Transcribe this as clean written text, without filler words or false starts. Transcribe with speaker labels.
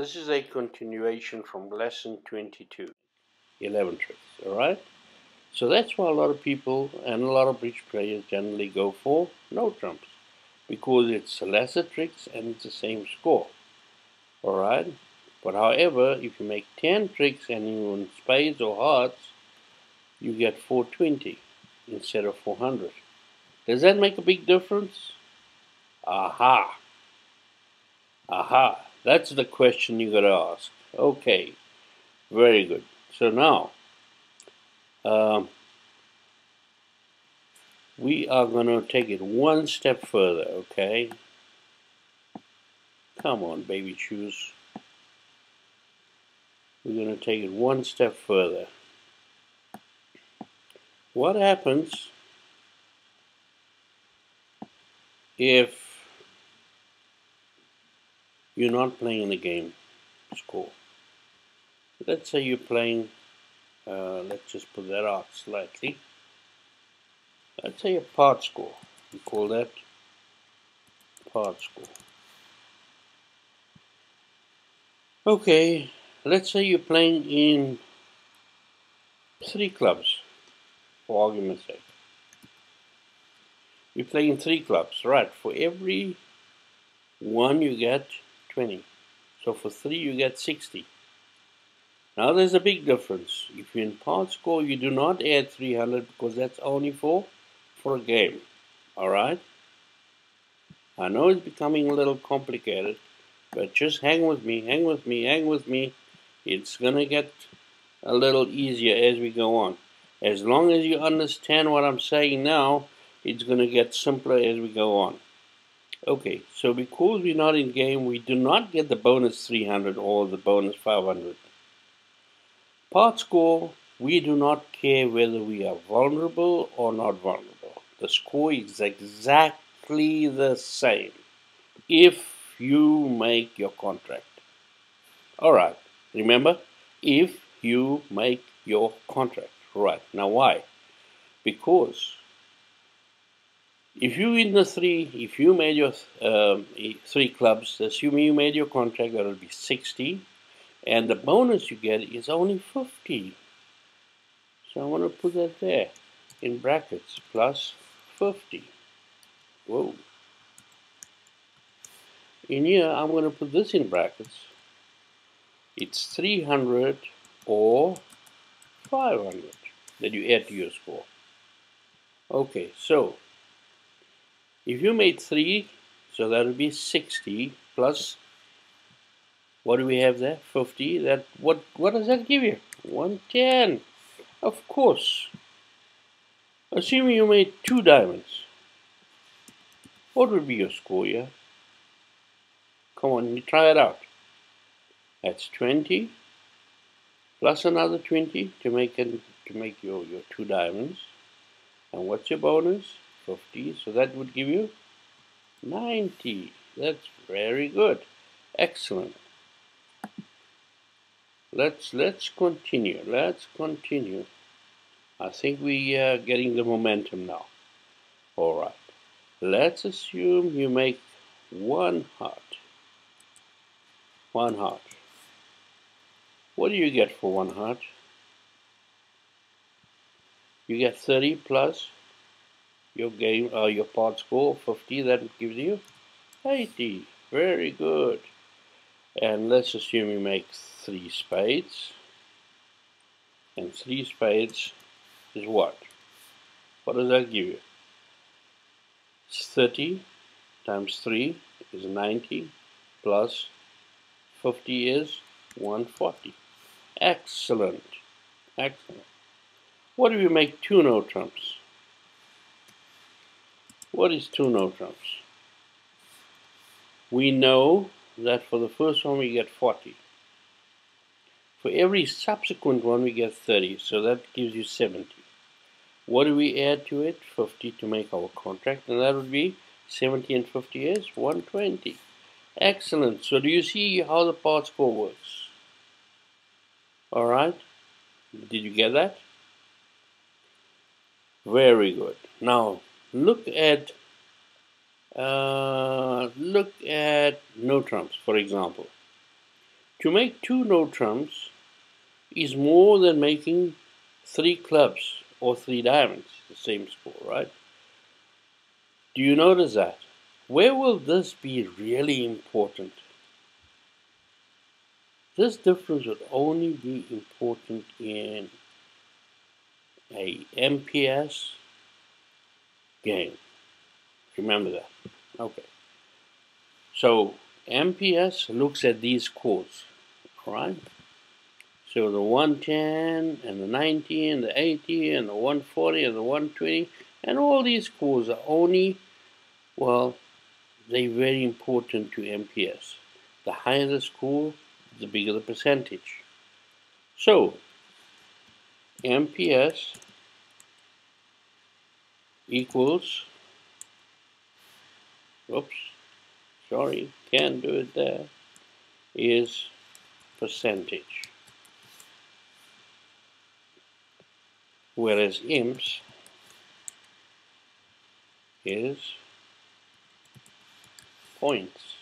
Speaker 1: This is a continuation from lesson 22, 11 tricks, alright? So that's why a lot of people and a lot of bridge players generally go for no trumps, because it's lesser tricks and it's the same score, alright? But however, if you make 10 tricks and you want spades or hearts, you get 420 instead of 400. Does that make a big difference? Aha! Aha! That's the question you gotta ask. Okay, very good. So now, we are gonna take it one step further, okay? Come on, baby shoes. We're gonna take it one step further. What happens if you're not playing the game score? Let's say you're playing, let's just put that out slightly. Let's say a part score. We call that part score. Okay, let's say you're playing in 3 clubs, for argument's sake. You're playing 3 clubs, right? For every 1 you get 20. So for 3 you get 60. Now there's a big difference. If you're in part score, you do not add 300 because that's only for a game. Alright? I know it's becoming a little complicated, but just hang with me, hang with me, hang with me. It's gonna get a little easier as we go on. As long as you understand what I'm saying now, it's gonna get simpler as we go on. Okay, so because we're not in game, we do not get the bonus 300 or the bonus 500. Part score, we do not care whether we are vulnerable or not vulnerable. The score is exactly the same if you make your contract. Alright, remember, if you make your contract. Right, now why? Because if you win the 3, if you made your 3 clubs, assuming you made your contract, that will be 60. And the bonus you get is only 50. So I want to put that there in brackets, plus 50. Whoa. In here, I'm going to put this in brackets. It's 300 or 500 that you add to your score. Okay, so if you made 3, so that would be 60 plus, what do we have there? 50. That what does that give you? 110. Of course. Assuming you made 2 diamonds, what would be your score here? Come on, you try it out. That's 20 plus another 20 to make your 2 diamonds. And what's your bonus? 50. So that would give you 90. That's very good. Excellent. Let's continue. Let's continue. I think we are getting the momentum now. Alright. Let's assume you make 1 heart. 1 heart. What do you get for 1 heart? You get 30 plus your game, your part score, 50. That gives you 80. Very good. And let's assume you make 3 spades. And 3 spades is what? What does that give you? It's 30 times 3 is 90 plus 50 is 140. Excellent. Excellent. What if you make 2 no trumps? What is 2 no trumps? We know that for the first one we get 40. For every subsequent one we get 30, so that gives you 70. What do we add to it? 50 to make our contract, and that would be 70 and 50 is 120. Excellent. So do you see how the part score works? Alright? Did you get that? Very good. Now look at no trumps, for example. To make 2 no trumps is more than making 3 clubs or 3 diamonds, the same score, right? Do you notice that? Where will this be really important? This difference would only be important in a MPS game. Remember that. Okay. So MPS looks at these scores, alright? So the 110 and the 90 and the 80 and the 140 and the 120 and all these scores are only, well, they're very important to MPS. The higher the score, the bigger the percentage. So MPS equals, oops, sorry, can't do it there, is percentage. Whereas IMPS is points.